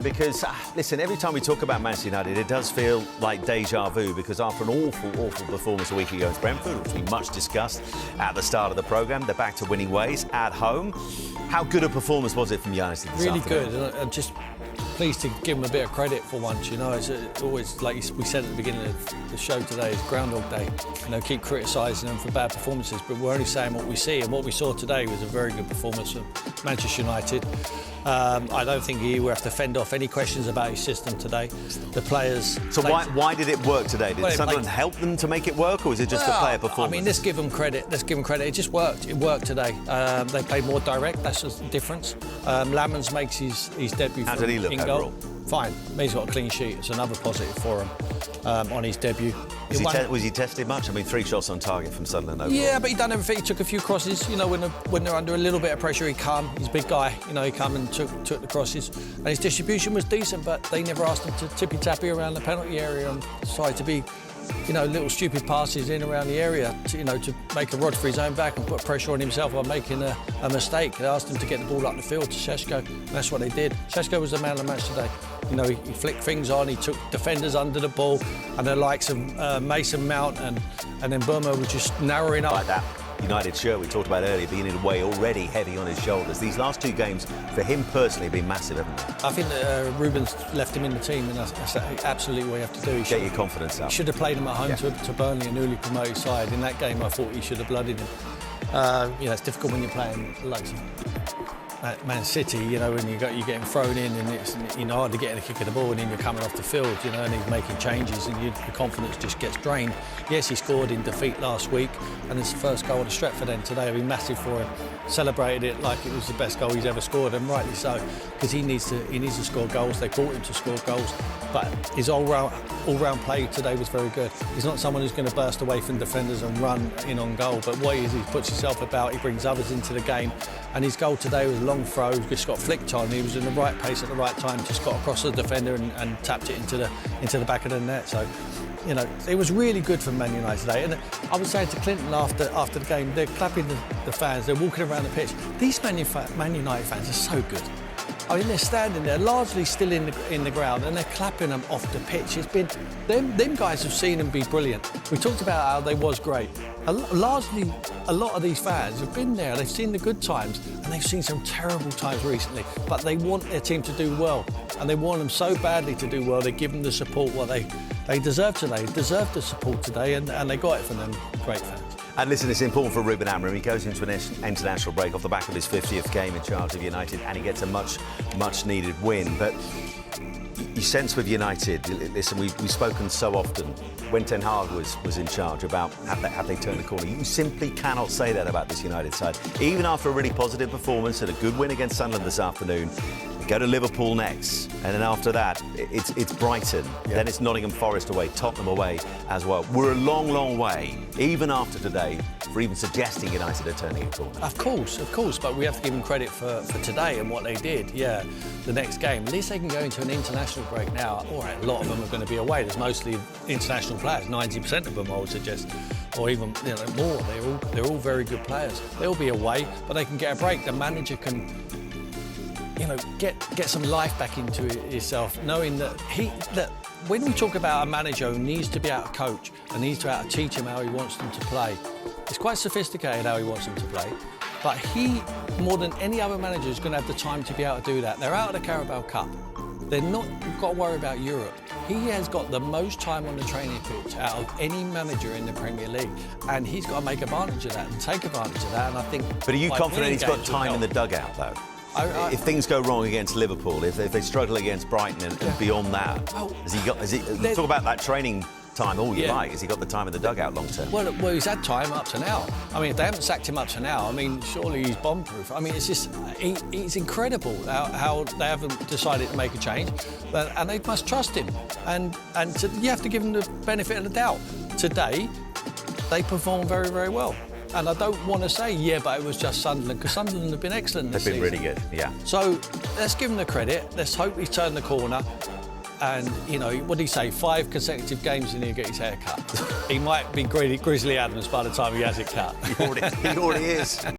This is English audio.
Because, listen, every time we talk about Manchester United, it does feel like deja vu, because after an awful performance a week ago against Brentford, which we much discussed at the start of the programme, they're back to winning ways at home. How good a performance was it from United this Really afternoon? good. I'm just pleased to give them a bit of credit for once. You know, it's always, like we said at the beginning of the show today, it's Groundhog Day. You know, keep criticising them for bad performances, but we're only saying what we see, and what we saw today was a very good performance from Manchester United. I don't think he will have to fend off any questions about his system today. The players... So why did it work today? Did Sunderland help them to make it work, or was it just a player performance? I mean, let's give them credit. It just worked. It worked today. They played more direct. That's the difference. Lamans makes his debut. How did he look overall? Fine. He's got a clean sheet. It's another positive for him on his debut. Was he tested much? I mean, 3 shots on target from Sunderland overall. Yeah, but he done everything. He took a few crosses. You know, when they're under a little bit of pressure, he come. He's a big guy. You know, he come and took the crosses. And his distribution was decent, but they never asked him to tippy-tappy around the penalty area and decided to be, you know, little stupid passes in around the area, to make a rod for his own back and put pressure on himself by making a mistake. They asked him to get the ball up the field to Šeško, and that's what they did. Šeško was the man of the match today. You know, he flicked things on, he took defenders under the ball, and the likes of Mason Mount and then Burma was just narrowing up. Like that United shirt we talked about earlier, being in a way already heavy on his shoulders. These last 2 games, for him personally, have been massive, haven't they? I think that Ruben's left him in the team, and that's absolutely what you have to do. Get your confidence up. He should have played him at home to Burnley, a newly promoted side. In that game, I thought he should have blooded him. You know, it's difficult when you're playing like Man City, you know, when you're getting thrown in and it's, you know, hard to get a kick of the ball, and then you're coming off the field, you know, and he's making changes and your confidence just gets drained. Yes, he scored in defeat last week, and it's the first goal at Stretford end today. It'll be massive for him. Celebrated it like it was the best goal he's ever scored, and rightly so, because he needs to score goals. They brought him to score goals, but his all-round play today was very good. He's not someone who's going to burst away from defenders and run in on goal, but what he is, he puts himself about, he brings others into the game, and his goal today was a long throw, just got flicked on. He was in the right place at the right time, just got across the defender and tapped it into the back of the net. So, you know, it was really good for Man United today. And I was saying to Clinton after the game, they're clapping the fans, they're walking around the pitch. These Man United fans are so good. I mean, they're standing there, largely still in the ground, and they're clapping them off the pitch. It's been them guys have seen them be brilliant. We talked about how they was great. Largely, a lot of these fans have been there. They've seen the good times, and they've seen some terrible times recently. But they want their team to do well, and they want them so badly to do well. They give them the support what they deserve today. They deserve the support today, and they got it from them great fans. And listen, it's important for Ruben Amorim. He goes into an international break off the back of his 50th game in charge of United, and he gets a much needed win. But you sense with United, listen, we've spoken so often when Ten Hag was in charge about have they turned the corner. You simply cannot say that about this United side. Even after a really positive performance and a good win against Sunderland this afternoon, go to Liverpool next, and then after that, it's Brighton. Yeah. Then it's Nottingham Forest away, Tottenham away as well. We're a long way, even after today, for even suggesting United are turning a corner. Of course, but we have to give them credit for today and what they did. Yeah, the next game, at least they can go into an international break now. All right, a lot of them are going to be away. There's mostly international players, 90% of them, I would suggest, or even more. They're all very good players. They'll be away, but they can get a break. The manager can, get some life back into himself, knowing that when we talk about a manager who needs to be able to coach and needs to be able to teach him how he wants them to play, it's quite sophisticated how he wants them to play, but he, more than any other manager, is going to have the time to be able to do that. They're out of the Carabao Cup. They're not got to worry about Europe. He has got the most time on the training pitch out of any manager in the Premier League, and he's got to make advantage of that and take advantage of that. And I think. But are you confident he's got time in the dugout, though? If things go wrong against Liverpool, if they struggle against Brighton and beyond that, you talk about that training time all you like. Has he got the time in the dugout long term? Well, he's had time up to now. I mean, if they haven't sacked him up to now, I mean, surely he's bomb-proof. I mean, it's just, it's incredible how they haven't decided to make a change, and they must trust him. And you have to give him the benefit of the doubt. Today, they performed very, very well. And I don't want to say, but it was just Sunderland, because Sunderland have been excellent this season. They've been really good, yeah. So let's give him the credit. Let's hope he's turned the corner. And, what did he say? 5 consecutive games and he'll get his hair cut. He might be Grizzly Adams by the time he has it cut. He already is.